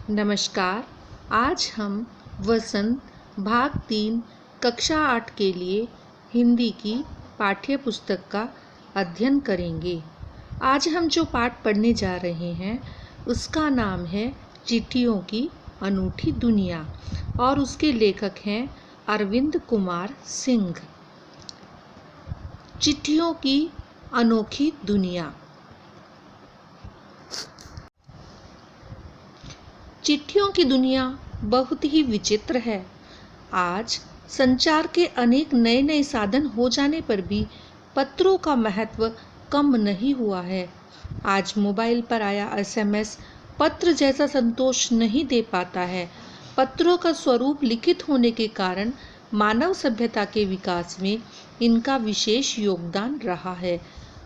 नमस्कार। आज हम वसंत भाग 3 कक्षा 8 के लिए हिंदी की पाठ्य पुस्तक का अध्ययन करेंगे। आज हम जो पाठ पढ़ने जा रहे हैं उसका नाम है चिट्ठियों की अनूठी दुनिया और उसके लेखक हैं अरविंद कुमार सिंह। चिट्ठियों की अनोखी दुनिया। चिट्ठियों की दुनिया बहुत ही विचित्र है। आज संचार के अनेक नए नए साधन हो जाने पर भी पत्रों का महत्व कम नहीं हुआ है। आज मोबाइल पर आया एसएमएस पत्र जैसा संतोष नहीं दे पाता है। पत्रों का स्वरूप लिखित होने के कारण मानव सभ्यता के विकास में इनका विशेष योगदान रहा है।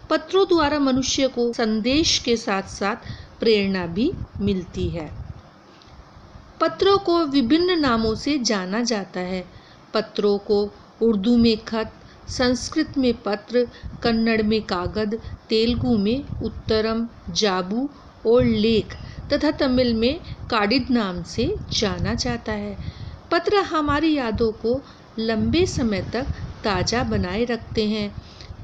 पत्रों द्वारा मनुष्य को संदेश के साथ साथ प्रेरणा भी मिलती है। पत्रों को विभिन्न नामों से जाना जाता है। पत्रों को उर्दू में खत, संस्कृत में पत्र, कन्नड़ में कागद, तेलुगु में उत्तरम, जाबू और लेख तथा तमिल में काडिद नाम से जाना जाता है। पत्र हमारी यादों को लंबे समय तक ताज़ा बनाए रखते हैं।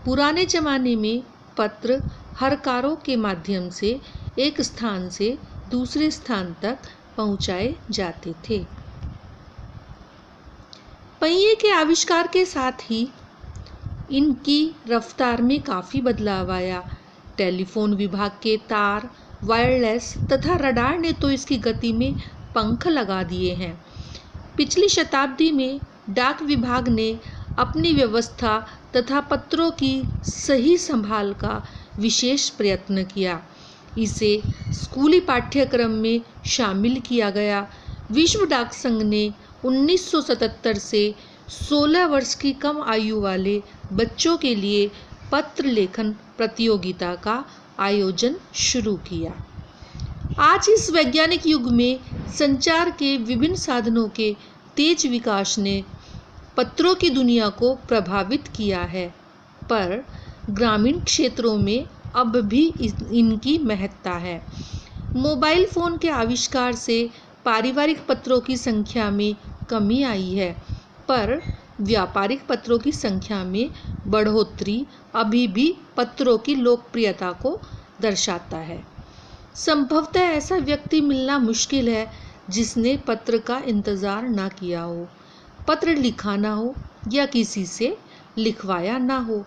पुराने ज़माने में पत्र हरकारों के माध्यम से एक स्थान से दूसरे स्थान तक पहुंचाए जाते थे। पहिए के आविष्कार के साथ ही इनकी रफ्तार में काफ़ी बदलाव आया। टेलीफोन विभाग के तार, वायरलेस तथा रडार ने तो इसकी गति में पंख लगा दिए हैं। पिछली शताब्दी में डाक विभाग ने अपनी व्यवस्था तथा पत्रों की सही संभाल का विशेष प्रयत्न किया। इसे स्कूली पाठ्यक्रम में शामिल किया गया। विश्व डाक संघ ने 1977 से 16 वर्ष की कम आयु वाले बच्चों के लिए पत्र लेखन प्रतियोगिता का आयोजन शुरू किया। आज इस वैज्ञानिक युग में संचार के विभिन्न साधनों के तेज विकास ने पत्रों की दुनिया को प्रभावित किया है, पर ग्रामीण क्षेत्रों में अब भी इनकी महत्ता है। मोबाइल फ़ोन के आविष्कार से पारिवारिक पत्रों की संख्या में कमी आई है, पर व्यापारिक पत्रों की संख्या में बढ़ोतरी अभी भी पत्रों की लोकप्रियता को दर्शाता है। संभवतः ऐसा व्यक्ति मिलना मुश्किल है जिसने पत्र का इंतज़ार ना किया हो, पत्र लिखा ना हो या किसी से लिखवाया ना हो।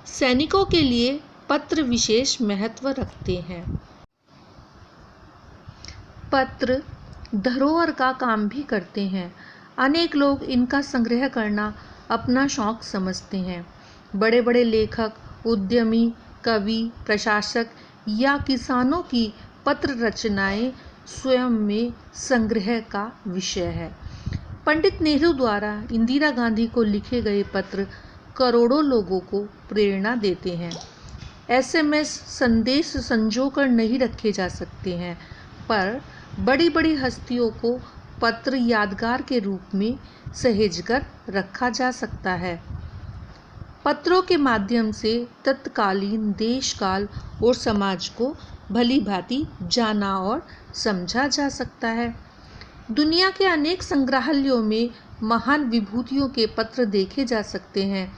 सैनिकों के लिए पत्र विशेष महत्व रखते हैं। पत्र धरोहर का काम भी करते हैं। अनेक लोग इनका संग्रह करना अपना शौक समझते हैं। बड़े बड़े लेखक, उद्यमी, कवि, प्रशासक या किसानों की पत्र रचनाएं स्वयं में संग्रह का विषय है। पंडित नेहरू द्वारा इंदिरा गांधी को लिखे गए पत्र करोड़ों लोगों को प्रेरणा देते हैं। एसएमएस संदेश संजोकर नहीं रखे जा सकते हैं, पर बड़ी बड़ी हस्तियों को पत्र यादगार के रूप में सहेजकर रखा जा सकता है। पत्रों के माध्यम से तत्कालीन देश काल और समाज को भली भांति जाना और समझा जा सकता है। दुनिया के अनेक संग्रहालयों में महान विभूतियों के पत्र देखे जा सकते हैं।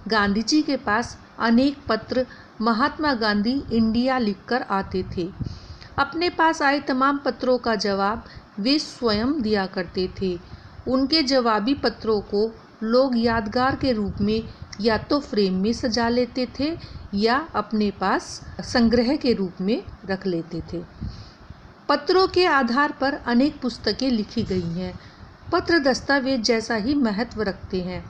गांधी जी के पास अनेक पत्र महात्मा गांधी इंडिया लिखकर आते थे। अपने पास आए तमाम पत्रों का जवाब वे स्वयं दिया करते थे। उनके जवाबी पत्रों को लोग यादगार के रूप में या तो फ्रेम में सजा लेते थे या अपने पास संग्रह के रूप में रख लेते थे। पत्रों के आधार पर अनेक पुस्तकें लिखी गई हैं। पत्र दस्तावेज जैसा ही महत्व रखते हैं।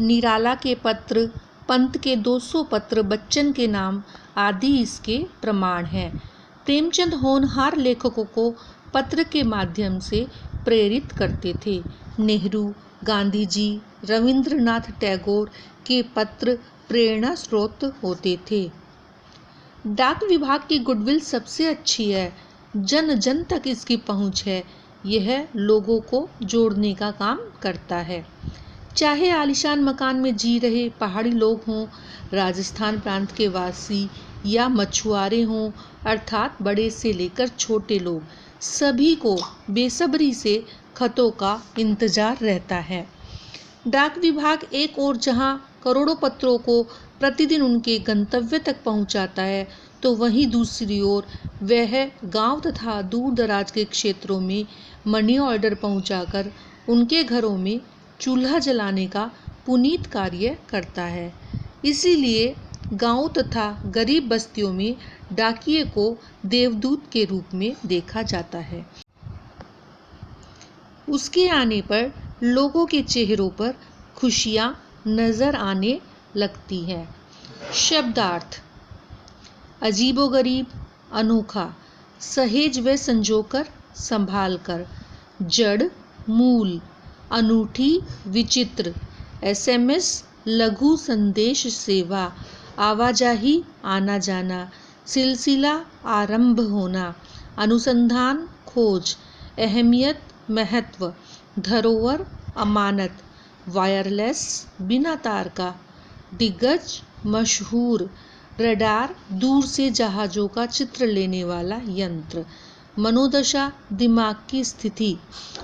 निराला के पत्र, पंत के 200 पत्र, बच्चन के नाम आदि इसके प्रमाण हैं। प्रेमचंद होनहार लेखकों को पत्र के माध्यम से प्रेरित करते थे। नेहरू, गांधी जी, रविंद्रनाथ टैगोर के पत्र प्रेरणा स्रोत होते थे। डाक विभाग की गुडविल सबसे अच्छी है। जन जन तक इसकी पहुंच है। यह लोगों को जोड़ने का काम करता है। चाहे आलीशान मकान में जी रहे पहाड़ी लोग हों, राजस्थान प्रांत के वासी या मछुआरे हों, अर्थात बड़े से लेकर छोटे लोग, सभी को बेसब्री से खतों का इंतजार रहता है। डाक विभाग एक ओर जहां करोड़ों पत्रों को प्रतिदिन उनके गंतव्य तक पहुंचाता है, तो वहीं दूसरी ओर वह गांव तथा दूर दराज के क्षेत्रों में मनी ऑर्डर पहुंचाकर उनके घरों में चूल्हा जलाने का पुनीत कार्य करता है। इसीलिए गांव तथा गरीब बस्तियों में डाकिये को देवदूत के रूप में देखा जाता है। उसके आने पर लोगों के चेहरों पर खुशियां नजर आने लगती है। शब्दार्थ: अजीबोगरीब, अनोखा, सहेज व संजोकर, संभाल कर। जड़, मूल, अनूठी, विचित्र। SMS, लघु संदेश सेवा, आवाजाही, आना जाना। सिलसिला, आरंभ होना। अनुसंधान, खोज। अहमियत, महत्व। धरोहर, अमानत। वायरलेस, बिना तार का। दिग्गज, मशहूर। रडार, दूर से जहाज़ों का चित्र लेने वाला यंत्र। मनोदशा, दिमाग की स्थिति।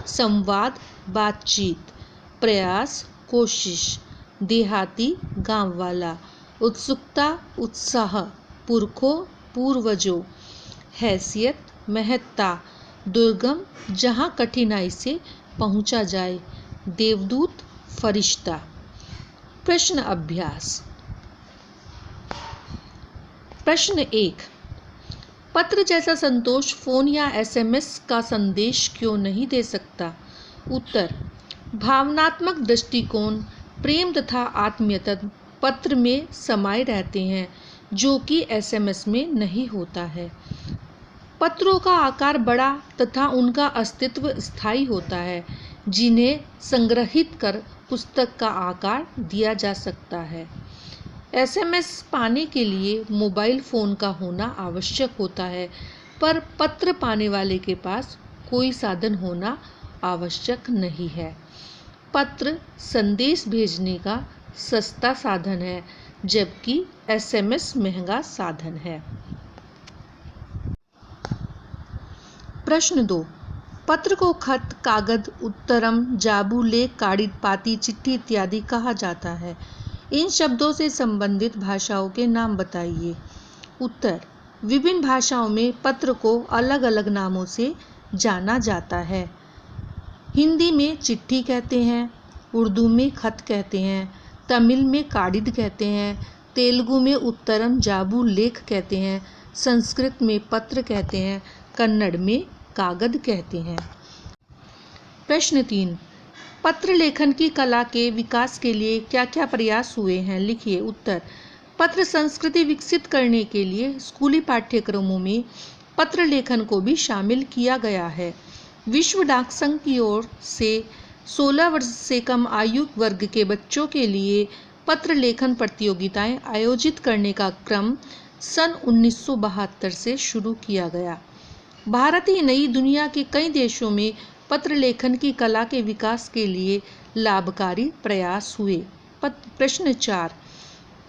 संवाद, बातचीत। प्रयास, कोशिश। देहाती, गांव वाला। उत्सुकता, उत्साह। पुरखों, पूर्वजों। हैसियत, महत्ता। दुर्गम, जहां कठिनाई से पहुंचा जाए। देवदूत, फरिश्ता। प्रश्न अभ्यास। प्रश्न 1, पत्र जैसा संतोष फोन या SMS का संदेश क्यों नहीं दे सकता? उत्तर: भावनात्मक दृष्टिकोण, प्रेम तथा आत्मीयता पत्र में समाये रहते हैं, जो कि SMS में नहीं होता है। पत्रों का आकार बड़ा तथा उनका अस्तित्व स्थायी होता है, जिन्हें संग्रहित कर पुस्तक का आकार दिया जा सकता है। SMS पाने के लिए मोबाइल फ़ोन का होना आवश्यक होता है, पर पत्र पाने वाले के पास कोई साधन होना आवश्यक नहीं है। पत्र संदेश भेजने का सस्ता साधन है, जबकि SMS महंगा साधन है। प्रश्न 2, पत्र को खत, कागज, उत्तरम, जाबू, लेख, कागज, पाती, चिट्ठी इत्यादि कहा जाता है। इन शब्दों से संबंधित भाषाओं के नाम बताइए। उत्तर: विभिन्न भाषाओं में पत्र को अलग अलग नामों से जाना जाता है। हिंदी में चिट्ठी कहते हैं, उर्दू में खत कहते हैं, तमिल में कागज कहते हैं, तेलुगु में उत्तरम, जाबू, लेख कहते हैं, संस्कृत में पत्र कहते हैं, कन्नड़ में कागज कहते हैं। प्रश्न 3, पत्र लेखन की कला के विकास के लिए क्या क्या प्रयास हुए हैं? लिखिए। उत्तर: पत्र संस्कृति विकसित करने के लिए स्कूली पाठ्यक्रमों में पत्र लेखन को भी शामिल किया गया है। विश्व डाक संघ की ओर से 16 वर्ष से कम आयु वर्ग के बच्चों के लिए पत्र लेखन प्रतियोगिताएं आयोजित करने का क्रम सन 1972 से शुरू किया गया। भारत ही नहीं, दुनिया के कई देशों में पत्र लेखन की कला के विकास के लिए लाभकारी प्रयास हुए। प्रश्न 4,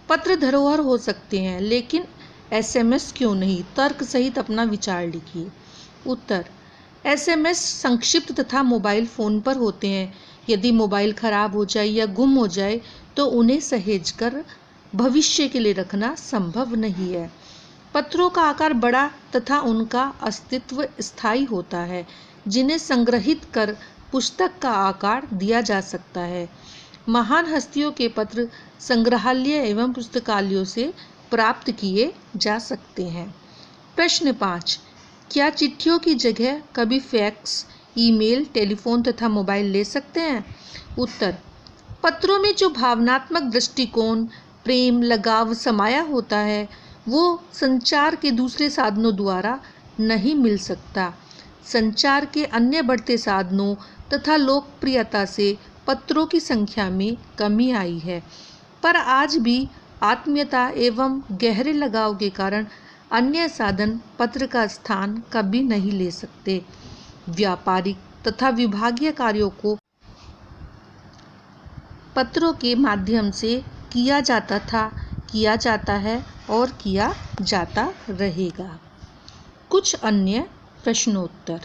पत्र धरोहर हो सकते हैं, लेकिन SMS क्यों नहीं? तर्क सहित अपना विचार लिखिए। उत्तर: SMS संक्षिप्त तथा मोबाइल फ़ोन पर होते हैं। यदि मोबाइल खराब हो जाए या गुम हो जाए तो उन्हें सहेज कर भविष्य के लिए रखना संभव नहीं है। पत्रों का आकार बड़ा तथा उनका अस्तित्व स्थायी होता है, जिन्हें संग्रहित कर पुस्तक का आकार दिया जा सकता है। महान हस्तियों के पत्र संग्रहालय एवं पुस्तकालयों से प्राप्त किए जा सकते हैं। प्रश्न 5, क्या चिट्ठियों की जगह कभी फैक्स, ईमेल, टेलीफोन तथा मोबाइल ले सकते हैं? उत्तर: पत्रों में जो भावनात्मक दृष्टिकोण, प्रेम, लगाव समाया होता है, वो संचार के दूसरे साधनों द्वारा नहीं मिल सकता। संचार के अन्य बढ़ते साधनों तथा लोकप्रियता से पत्रों की संख्या में कमी आई है, पर आज भी आत्मीयता एवं गहरे लगाव के कारण अन्य साधन पत्र का स्थान कभी नहीं ले सकते। व्यापारिक तथा विभागीय कार्यों को पत्रों के माध्यम से किया जाता है और किया जाता रहेगा। कुछ अन्य प्रश्नोत्तर।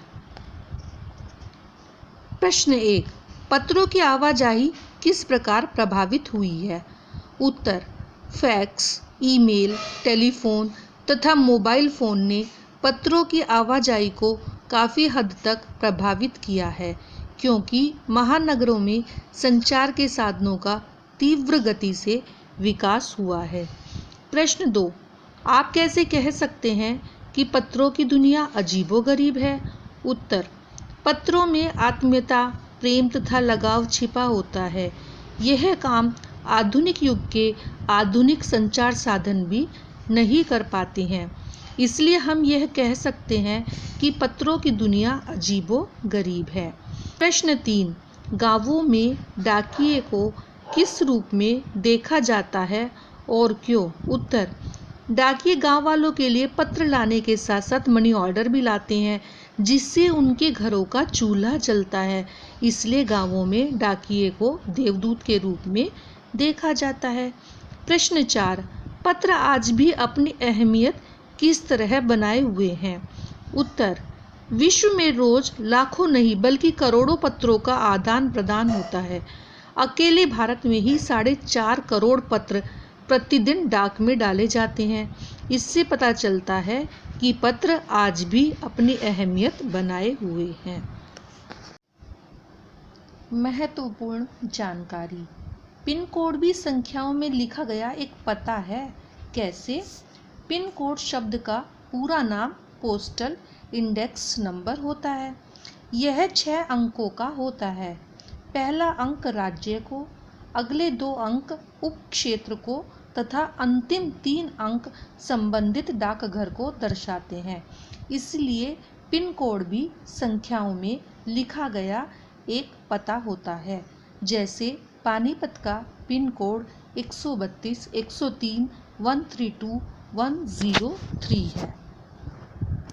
प्रश्न 1, पत्रों की आवाजाही किस प्रकार प्रभावित हुई है? उत्तर, फैक्स, ईमेल, टेलीफोन तथा मोबाइल फ़ोन ने पत्रों की आवाजाही को काफ़ी हद तक प्रभावित किया है, क्योंकि महानगरों में संचार के साधनों का तीव्र गति से विकास हुआ है। प्रश्न 2, आप कैसे कह सकते हैं कि पत्रों की दुनिया अजीबोगरीब है? उत्तर, पत्रों में आत्मीयता, प्रेम तथा लगाव छिपा होता है। यह काम आधुनिक युग के आधुनिक संचार साधन भी नहीं कर पाते हैं। इसलिए हम यह कह सकते हैं कि पत्रों की दुनिया अजीबोगरीब है। प्रश्न 3, गांवों में डाकिये को किस रूप में देखा जाता है और क्यों? उत्तर, डाकिये गांव वालों के लिए पत्र लाने के साथ साथ मनी ऑर्डर भी लाते हैं, जिससे उनके घरों का चूल्हा जलता है। इसलिए गांवों में डाकिये को देवदूत के रूप में देखा जाता है। प्रश्न 4, पत्र आज भी अपनी अहमियत किस तरह बनाए हुए हैं? उत्तर, विश्व में रोज लाखों नहीं बल्कि करोड़ों पत्रों का आदान प्रदान होता है। अकेले भारत में ही 4.5 करोड़ पत्र प्रतिदिन डाक में डाले जाते हैं। इससे पता चलता है कि पत्र आज भी अपनी अहमियत बनाए हुए हैं। महत्वपूर्ण जानकारी। पिन कोड भी संख्याओं में लिखा गया एक पता है। कैसे? पिन कोड शब्द का पूरा नाम पोस्टल इंडेक्स नंबर होता है। यह 6 अंकों का होता है। पहला अंक राज्य को, अगले 2 अंक उप क्षेत्र को तथा अंतिम 3 अंक संबंधित डाकघर को दर्शाते हैं। इसलिए पिन कोड भी संख्याओं में लिखा गया एक पता होता है। जैसे पानीपत का पिन कोड 132 103 132 103 है।